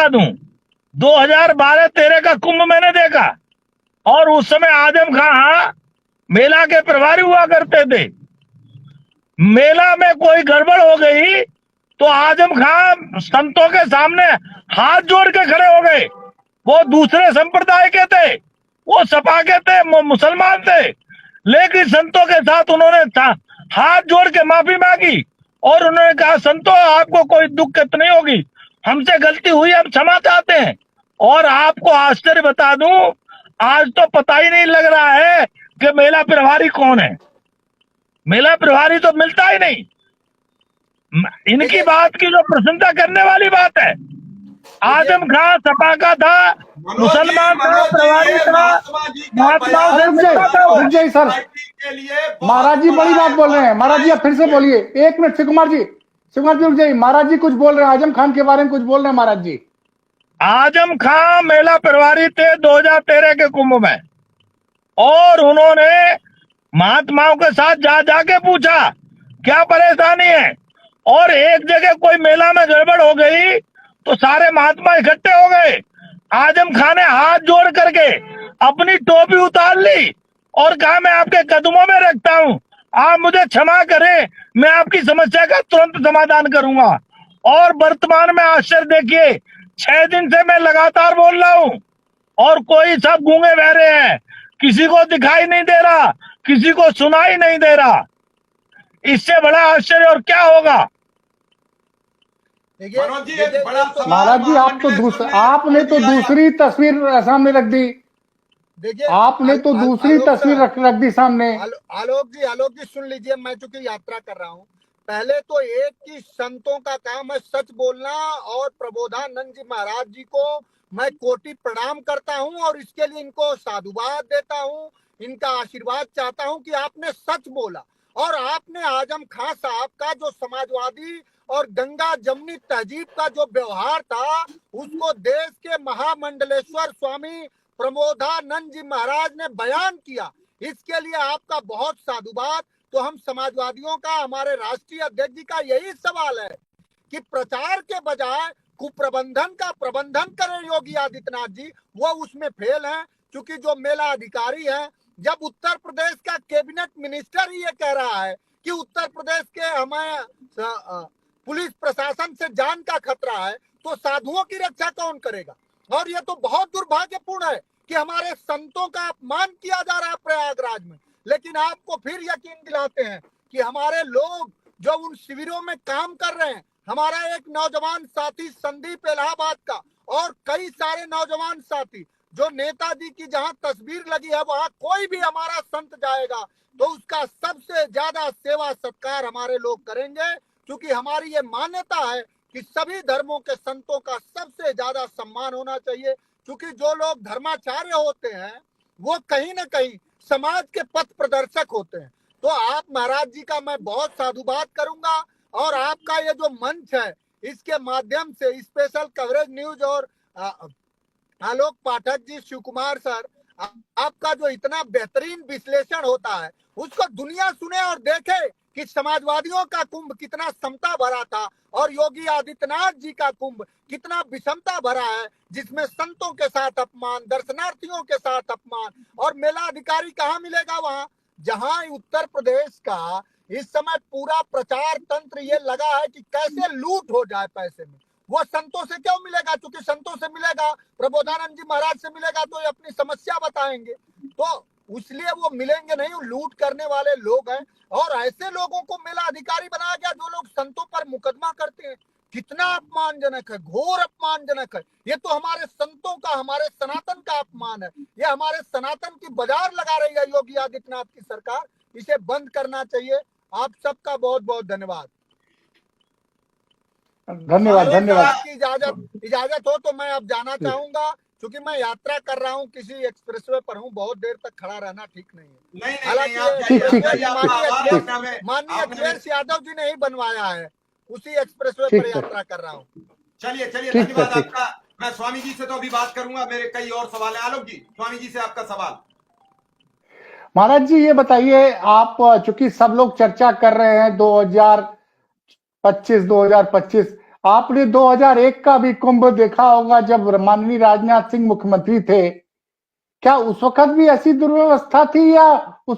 दूं, 2012-13 का कुंभ मैंने देखा, और उस समय आजम खां मेला के प्रभारी हुआ करते थे। मेला में कोई गड़बड़ हो गई तो आजम खां संतों के सामने हाथ जोड़ के खड़े हो गए। वो दूसरे संप्रदाय के थे, वो सपा के थे, मुसलमान थे, लेकिन संतों के साथ उन्होंने हाथ जोड़ के माफी मांगी और उन्होंने कहा, संतों आपको कोई दिक्कत नहीं होगी, हमसे गलती हुई, हम क्षमा चाहते हैं। और आपको आश्चर्य बता दूं, आज तो पता ही नहीं लग रहा है कि मेला प्रभारी कौन है। मेला प्रभारी तो मिलता ही नहीं। इनकी बात की जो प्रशंसा करने वाली बात है, आजम खां सपा का था, मुसलमान था, प्रभारी था, महात्माओं से मिलता था। रुक जाइए सर, महाराज जी बड़ी बात बोल रहे हैं। महाराज जी आप फिर से बोलिए, 1 मिनट। शिव कुमार जी रुक जाइए, महाराज जी कुछ बोल रहे हैं, आजम खान के बारे में कुछ बोल रहे हैं महाराज जी। आजम खां मेला प्रभारी थे 2013 के कुंभ में, और उन्होंने महात्माओं के साथ जा जाके पूछा क्या परेशानी है, और एक जगह कोई मेला में गड़बड़ हो गई तो सारे महात्मा इकट्ठे हो गए। आजम खान ने हाथ जोड़ करके अपनी टोपी उतार ली और कहा, मैं आपके कदमों में रखता हूं, आप मुझे क्षमा करें, मैं आपकी समस्या का तुरंत समाधान करूंगा। और वर्तमान में आश्चर्य देखिए, 6 दिन से मैं लगातार बोल रहा हूं और कोई सब गूंगे बहरे हैं, किसी को दिखाई नहीं दे रहा, किसी को सुनाई नहीं दे रहा। इससे बड़ा आश्चर्य और क्या होगा। महाराज जी आपने तो दूसरी तस्वीर सामने रख दी। देखिए आपने तो दूसरी तस्वीर रख दी सामने। आलोक जी सुन लीजिए, मैं चूंकि यात्रा कर रहा हूँ, पहले तो एक की संतों का काम है सच बोलना, और प्रबोधानंद जी महाराज जी को मैं कोटि प्रणाम करता हूँ और इसके लिए इनको साधुवाद देता हूँ, इनका आशीर्वाद चाहता हूँ कि आपने सच बोला। और आपने आजम खां साहब का जो समाजवादी और गंगा जमुनी तहजीब का जो व्यवहार था, उसको देश के महामंडलेश्वर स्वामी प्रबोधानंद जी महाराज ने बयान किया, इसके लिए आपका बहुत साधुवाद। तो हम समाजवादियों का, हमारे राष्ट्रीय अध्यक्ष जी का यही सवाल है कि प्रचार के बजाय कुप्रबंधन का प्रबंधन करें योगी आदित्यनाथ जी, वो उसमें फेल हैं। क्योंकि जो मेला अधिकारी है, जब उत्तर प्रदेश का कैबिनेट मिनिस्टर ही ये कह रहा है कि उत्तर प्रदेश के हमें पुलिस प्रशासन से जान का खतरा है, तो साधुओं की रक्षा कौन करेगा। और ये तो बहुत दुर्भाग्यपूर्ण है कि हमारे संतों का अपमान किया जा रहा है प्रयागराज में, लेकिन आपको फिर यकीन दिलाते हैं कि हमारे लोग जो उन शिविरों में काम कर रहे हैं, हमारा एक नौजवान साथी संदीप इलाहाबाद का और कई सारे नौजवान साथी, जो नेताजी की जहां तस्वीर लगी है वहां कोई भी हमारा संत जाएगा तो उसका सबसे ज्यादा सेवा सत्कार हमारे लोग करेंगे, क्योंकि हमारी ये मान्यता है कि सभी धर्मों के संतों का सबसे ज्यादा सम्मान होना चाहिए। क्योंकि जो लोग धर्माचार्य होते हैं वो कहीं ना कहीं समाज के पथ प्रदर्शक होते हैं। तो आप महाराज जी का मैं बहुत साधुवाद करूंगा, और आपका ये जो मंच है इसके माध्यम से स्पेशल कवरेज न्यूज और आलोक पाठक जी, शिव कुमार सर, आपका जो इतना बेहतरीन विश्लेषण होता है उसको दुनिया सुने और देखे कि समाजवादियों का कुंभ कितना समता भरा था और योगी आदित्यनाथ जी का कुंभ कितना विषमता भरा है, जिसमें संतों के साथ अपमान, दर्शनार्थियों के साथ अपमान। और मेला अधिकारी कहाँ मिलेगा? वहां जहां उत्तर प्रदेश का इस समय पूरा प्रचार तंत्र ये लगा है कि कैसे लूट हो जाए पैसे में, वो संतों से क्यों मिलेगा? क्योंकि संतों से मिलेगा, प्रबोधानंद जी महाराज से मिलेगा तो ये अपनी समस्या बताएंगे, तो इसलिए वो मिलेंगे नहीं, वो लूट करने वाले लोग हैं। और ऐसे लोगों को मेला अधिकारी बनाया गया जो लोग संतों पर मुकदमा करते हैं। कितना अपमानजनक है, घोर अपमानजनक है। ये तो हमारे संतों का, हमारे सनातन का अपमान है। ये हमारे सनातन की बाजार लगा रही है योगी आदित्यनाथ की सरकार, इसे बंद करना चाहिए। आप सबका बहुत बहुत धन्यवाद। इजाजत हो तो मैं अब जाना चाहूंगा, क्योंकि मैं यात्रा कर रहा हूँ, किसी एक्सप्रेसवे पर हूँ, बहुत देर तक खड़ा रहना ठीक नहीं है। हालांकि माननीय अखिलेश यादव जी ने ही बनवाया है, उसी एक्सप्रेसवे पर यात्रा कर रहा हूँ। चलिए धन्यवाद आपका। मैं स्वामी जी से तो अभी बात करूंगा, मेरे कई और सवाल है। आलोक जी, स्वामी जी से आपका सवाल। महाराज जी ये बताइए, आप चूंकि सब लोग चर्चा कर रहे हैं 2025 आपने 2001 का भी कुंभ देखा होगा जब माननीय राजनाथ सिंह मुख्यमंत्री थे। क्या उस वक्त भी ऐसी दुर्व्यवस्था थी या उस